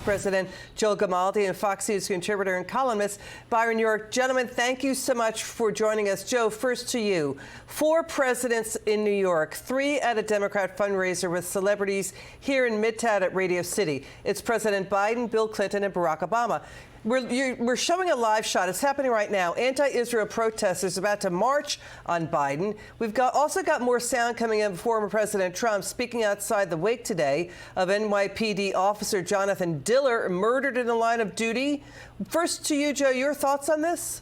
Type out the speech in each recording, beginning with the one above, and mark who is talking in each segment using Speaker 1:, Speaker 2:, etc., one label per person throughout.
Speaker 1: President Joe Gamaldi and Fox News contributor and columnist Byron York. Gentlemen, thank you so much for joining us. Joe, first to you. 4 presidents in New York, 3 at a Democrat fundraiser with celebrities here in Midtown at Radio City. It's President Biden, Bill Clinton, and Barack Obama. We're showing a live shot. It's happening right now. Anti-Israel protesters about to march on Biden. We've also got more sound coming in. Former President Trump speaking outside the wake today of NYPD officer Jonathan Diller, murdered in the line of duty. First to you, Joe, your thoughts on this?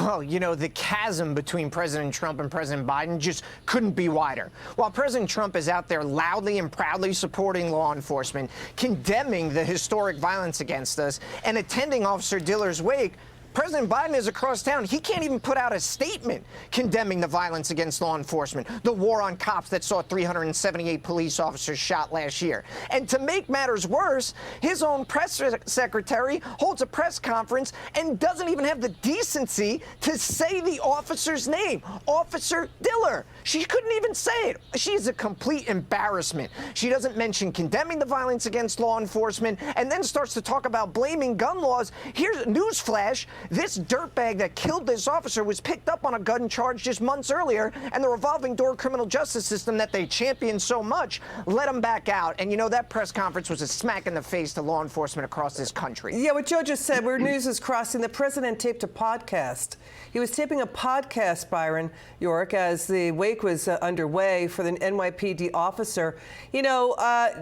Speaker 2: Well, you know, the chasm between President Trump and President Biden just couldn't be wider. While President Trump is out there loudly and proudly supporting law enforcement, condemning the historic violence against us, and attending Officer Diller's wake, President Biden is across town. He can't even put out a statement condemning the violence against law enforcement, the war on cops that saw 378 police officers shot last year. And to make matters worse, his own press secretary holds a press conference and doesn't even have the decency to say the officer's name, Officer Diller. She couldn't even say it. She's a complete embarrassment. She doesn't mention condemning the violence against law enforcement and then starts to talk about blaming gun laws. Here's a newsflash. This dirtbag that killed this officer was picked up on a gun charge just months earlier, and the revolving door criminal justice system that they champion so much let him back out. And, you know, that press conference was a smack in the face to law enforcement across this country.
Speaker 1: Yeah, what Joe just said, where news is crossing, the president taped a podcast. He was taping a podcast, Byron York, as the wake was underway for the NYPD officer. You know,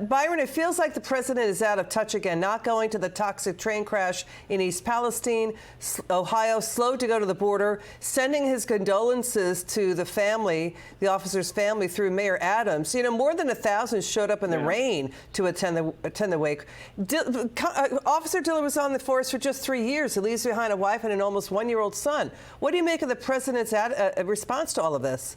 Speaker 1: Byron, it feels like the president is out of touch again, not going to the toxic train crash in East Palestine, Ohio, slow to go to the border, sending his condolences to the family, the officer's family, through Mayor Adams. You know, more than 1,000 showed up in the rain to attend the wake. Officer Diller was on the force for just 3 years. He leaves behind a wife and an almost 1-year-old son. What do you make of the president's response to all of this?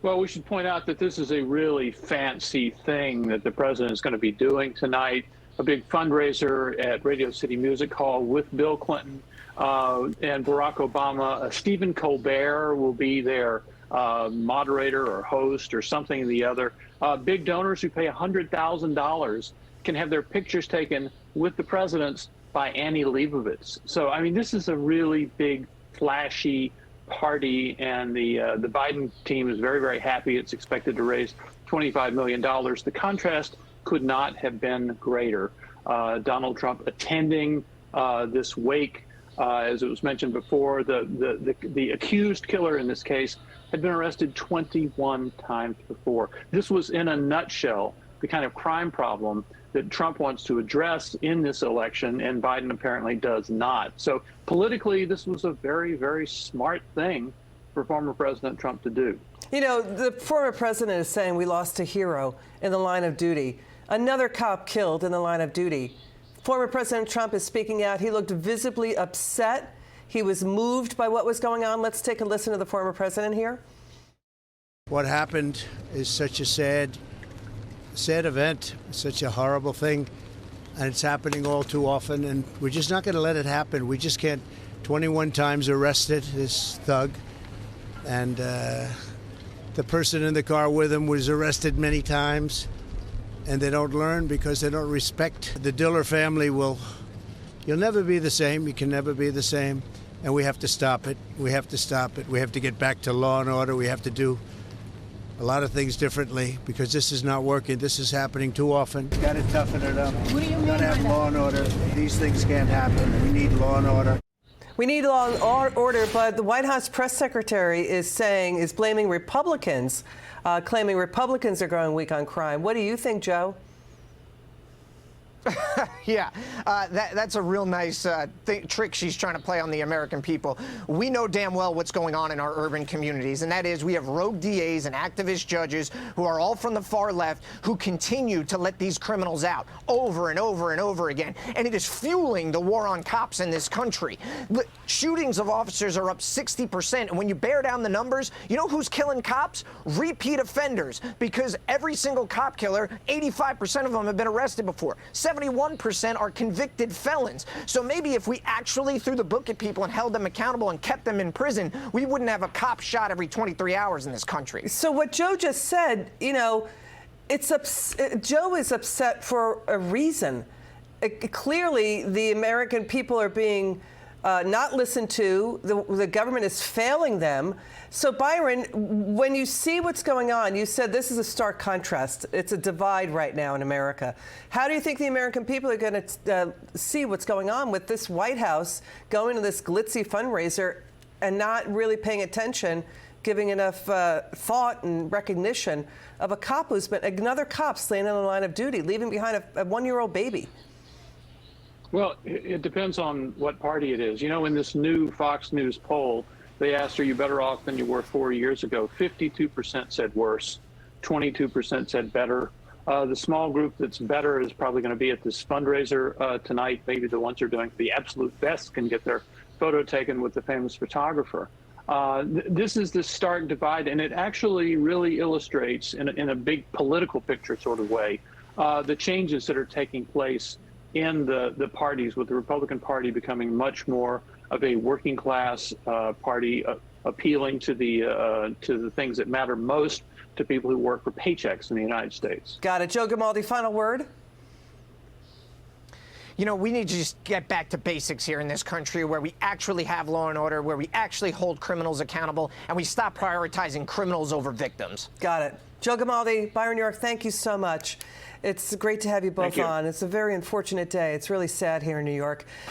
Speaker 3: Well, we should point out that this is a really fancy thing that the president is going to be doing tonight. A big fundraiser at Radio City Music Hall with Bill Clinton and Barack Obama. Stephen Colbert will be their moderator or host or something or the other. Big donors who pay $100,000 can have their pictures taken with the presidents by Annie Leibovitz. So, I mean, this is a really big, flashy party, and the Biden team is very, very happy. It's expected to raise $25 million. The contrast could not have been greater. Donald Trump attending this wake, as it was mentioned before, the accused killer in this case had been arrested 21 times before. This was, in a nutshell, the kind of crime problem that Trump wants to address in this election, and Biden apparently does not. So politically, this was a very, very smart thing for former President Trump to do. You know, the former president is saying we lost a hero in the line of duty. Another cop killed in the line of duty. Former President Trump is speaking out. He looked visibly upset. He was moved by what was going on. Let's take a listen to the former president here.
Speaker 4: What happened is such a sad event, such a horrible thing, and it's happening all too often, and we're just not going to let it happen. We just can't. 21 times arrested, this thug, and the person in the car with him was arrested many times. And they don't learn because they don't respect the Diller family. You'll never be the same. You can never be the same. And we have to stop it. We have to stop it. We have to get back to law and order. We have to do a lot of things differently because this is not working. This is happening too often. Got to toughen it up.
Speaker 5: What do you mean?
Speaker 4: Got to have law and order. These things can't happen. We need law and order.
Speaker 1: We need law and order, but the White House press secretary is blaming Republicans, claiming Republicans are going weak on crime. What do you think, Joe?
Speaker 2: Yeah, that's a real nice trick she's trying to play on the American people. We know damn well what's going on in our urban communities, and that is we have rogue DAs and activist judges who are all from the far left who continue to let these criminals out over and over and over again. And it is fueling the war on cops in this country. The shootings of officers are up 60%. And when you bear down the numbers, you know who's killing cops? Repeat offenders, because every single cop killer, 85% of them have been arrested before. 71% are convicted felons. So maybe if we actually threw the book at people and held them accountable and kept them in prison, we wouldn't have a cop shot every 23 hours in this country.
Speaker 1: So what Joe just said, you know, Joe is upset for a reason. Clearly, the American people are being not listened to. The government is failing them. So, Byron, when you see what's going on, you said this is a stark contrast. It's a divide right now in America. How do you think the American people are going to see what's going on with this White House going to this glitzy fundraiser and not really paying attention, giving enough thought and recognition of a cop who's been another cop slain on the line of duty, leaving behind a one-year-old baby?
Speaker 3: Well, it depends on what party it is. You know, in this new Fox News poll, they asked, are you better off than you were 4 years ago? 52% said worse, 22% said better. The small group that's better is probably going to be at this fundraiser tonight. Maybe the ones who are doing the absolute best can get their photo taken with the famous photographer. This is the stark divide, and it actually really illustrates, in a big political picture sort of way, the changes that are taking place in the parties, with the Republican Party becoming much more of a working class party, appealing to the things that matter most to people who work for paychecks in the United States.
Speaker 1: Got it. Joe Gamaldi, final word?
Speaker 2: You know, we need to just get back to basics here in this country, where we actually have law and order, where we actually hold criminals accountable, and we stop prioritizing criminals over victims.
Speaker 1: Got it. Joe Gamaldi, Byron York, thank you so much. It's great to have you both on. It's a very unfortunate day. It's really sad here in New York.